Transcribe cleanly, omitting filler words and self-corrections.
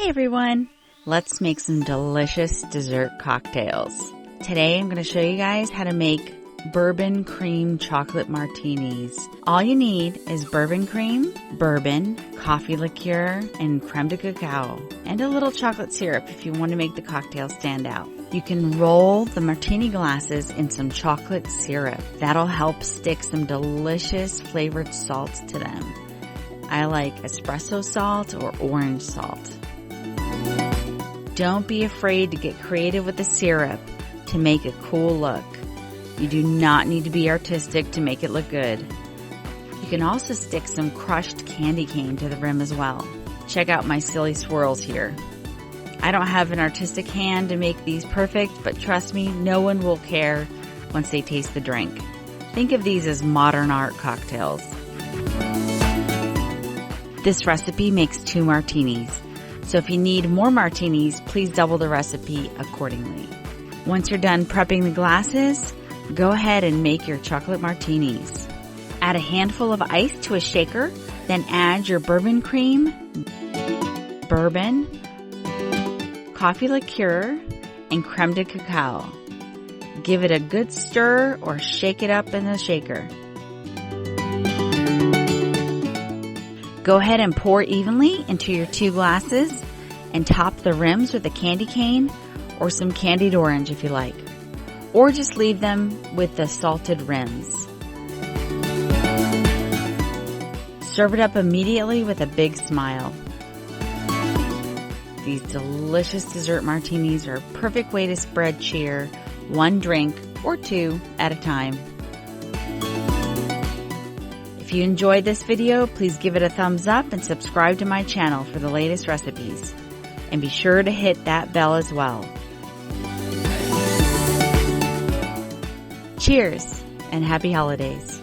Hey everyone! Let's make some delicious dessert cocktails. Today I'm going to show you guys how to make Bourbon Cream Chocolate Martinis. All you need is bourbon cream, bourbon, coffee liqueur, and creme de cacao, and a little chocolate syrup if you want to make the cocktail stand out. You can roll the martini glasses in some chocolate syrup. That'll help stick some delicious flavored salts to them. I like espresso salt or orange salt. Don't be afraid to get creative with the syrup to make a cool look. You do not need to be artistic to make it look good. You can also stick some crushed candy cane to the rim as well. Check out my silly swirls here. I don't have an artistic hand to make these perfect, but trust me, no one will care once they taste the drink. Think of these as modern art cocktails. This recipe makes 2 martinis. So if you need more martinis, please double the recipe accordingly. Once you're done prepping the glasses, go ahead and make your chocolate martinis. Add a handful of ice to a shaker, then add your bourbon cream, bourbon, coffee liqueur, and creme de cacao. Give it a good stir or shake it up in the shaker. Go ahead and pour evenly into your 2 glasses and top the rims with a candy cane or some candied orange if you like. Or just leave them with the salted rims. Serve it up immediately with a big smile. These delicious dessert martinis are a perfect way to spread cheer, 1 drink or 2 at a time. If you enjoyed this video, please give it a thumbs up and subscribe to my channel for the latest recipes. And be sure to hit that bell as well. Cheers and happy holidays.